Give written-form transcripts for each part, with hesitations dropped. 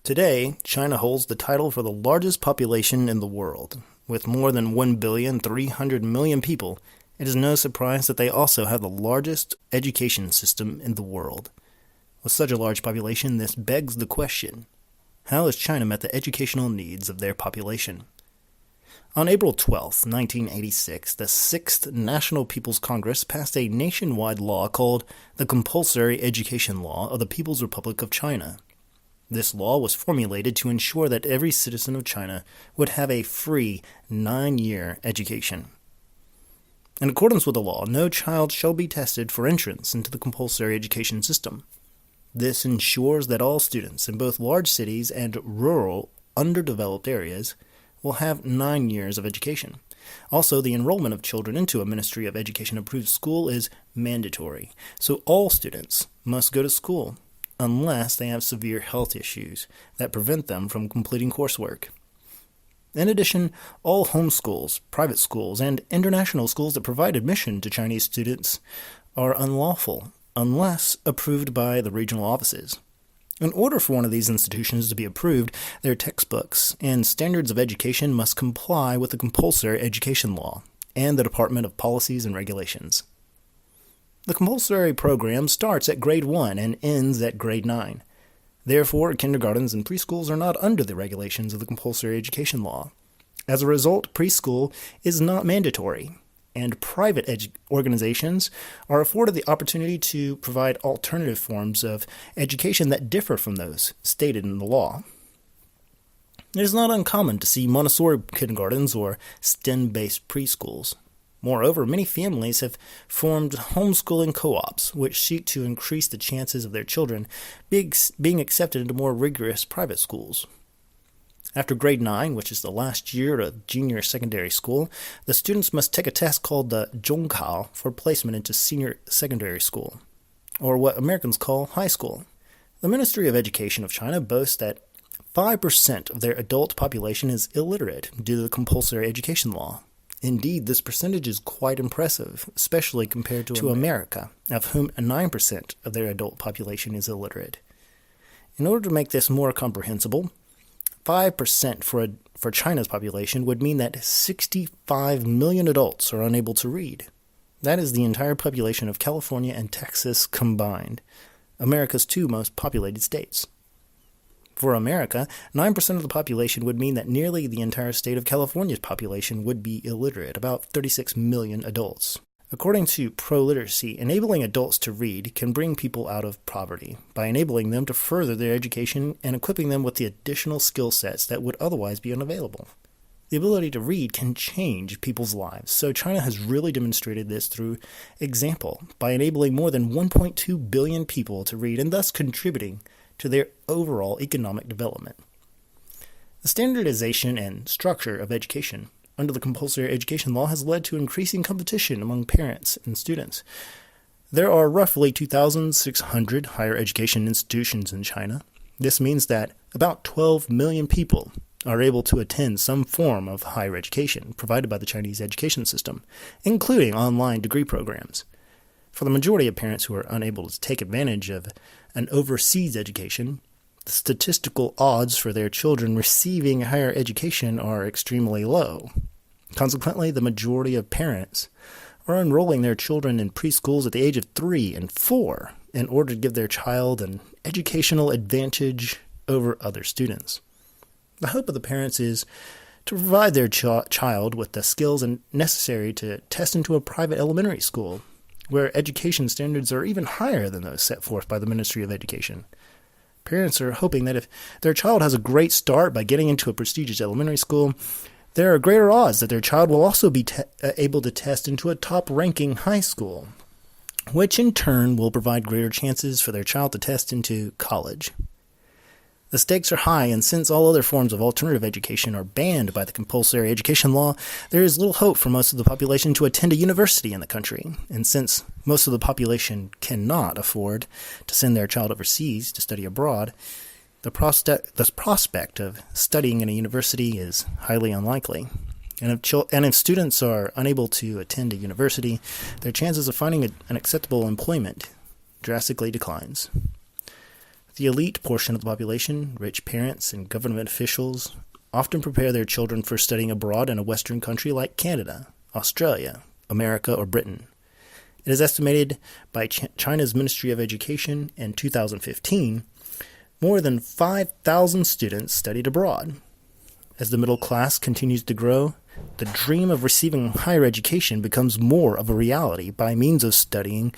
Today, China holds the title for the largest population in the world. With more than 1,300,000,000 people, it is no surprise that they also have the largest education system in the world. With such a large population, this begs the question, how has China met the educational needs of their population? On April 12, 1986, the 6th National People's Congress passed a nationwide law called the Compulsory Education Law of the People's Republic of China. This law was formulated to ensure that every citizen of China would have a free 9-year education. In accordance with the law, no child shall be tested for entrance into the compulsory education system. This ensures that all students in both large cities and rural, underdeveloped areas will have 9 years of education. Also, the enrollment of children into a Ministry of Education-approved school is mandatory, so all students must go to school unless they have severe health issues that prevent them from completing coursework. In addition, all home schools, private schools, and international schools that provide admission to Chinese students are unlawful unless approved by the regional offices. In order for one of these institutions to be approved, their textbooks and standards of education must comply with the compulsory education law and the Department of Policies and Regulations. The compulsory program starts at grade 1 and ends at grade 9. Therefore, kindergartens and preschools are not under the regulations of the compulsory education law. As a result, preschool is not mandatory, and private organizations are afforded the opportunity to provide alternative forms of education that differ from those stated in the law. It is not uncommon to see Montessori kindergartens or STEM-based preschools. Moreover, many families have formed homeschooling co-ops, which seek to increase the chances of their children being accepted into more rigorous private schools. After grade 9, which is the last year of junior secondary school, the students must take a test called the Zhongkao for placement into senior secondary school, or what Americans call high school. The Ministry of Education of China boasts that 5% of their adult population is illiterate due to the compulsory education law. Indeed, this percentage is quite impressive, especially compared to America, of whom 9% of their adult population is illiterate. In order to make this more comprehensible, 5% for China's population would mean that 65 million adults are unable to read. That is the entire population of California and Texas combined, America's 2 most populated states. For America, 9% of the population would mean that nearly the entire state of California's population would be illiterate, about 36 million adults. According to Proliteracy, enabling adults to read can bring people out of poverty by enabling them to further their education and equipping them with the additional skill sets that would otherwise be unavailable. The ability to read can change people's lives, so China has really demonstrated this through example by enabling more than 1.2 billion people to read and thus contributing to their overall economic development. The standardization and structure of education under the compulsory education law has led to increasing competition among parents and students. There are roughly 2,600 higher education institutions in China. This means that about 12 million people are able to attend some form of higher education provided by the Chinese education system, including online degree programs. For the majority of parents who are unable to take advantage of an overseas education, the statistical odds for their children receiving higher education are extremely low. Consequently, the majority of parents are enrolling their children in preschools at the age of 3 and 4 in order to give their child an educational advantage over other students. The hope of the parents is to provide their child with the skills necessary to test into a private elementary school, where education standards are even higher than those set forth by the Ministry of Education. Parents are hoping that if their child has a great start by getting into a prestigious elementary school, there are greater odds that their child will also be able to test into a top-ranking high school, which in turn will provide greater chances for their child to test into college. The stakes are high, and since all other forms of alternative education are banned by the compulsory education law, there is little hope for most of the population to attend a university in the country. And since most of the population cannot afford to send their child overseas to study abroad, the prospect of studying in a university is highly unlikely. And if students are unable to attend a university, their chances of finding an acceptable employment drastically declines. The elite portion of the population, rich parents and government officials, often prepare their children for studying abroad in a Western country like Canada, Australia, America, or Britain. It is estimated by China's Ministry of Education in 2015, more than 5,000 students studied abroad. As the middle class continues to grow, the dream of receiving higher education becomes more of a reality by means of studying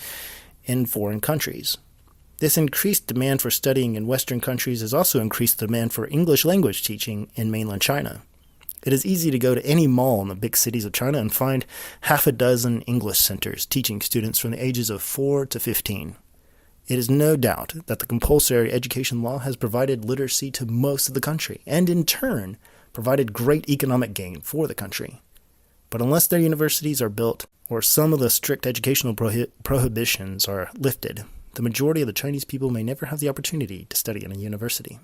in foreign countries. This increased demand for studying in Western countries has also increased the demand for English language teaching in mainland China. It is easy to go to any mall in the big cities of China and find half a dozen English centers teaching students from the ages of 4 to 15. It is no doubt that the compulsory education law has provided literacy to most of the country, and in turn, provided great economic gain for the country. But unless their universities are built, or some of the strict educational prohibitions are lifted, the majority of the Chinese people may never have the opportunity to study in a university.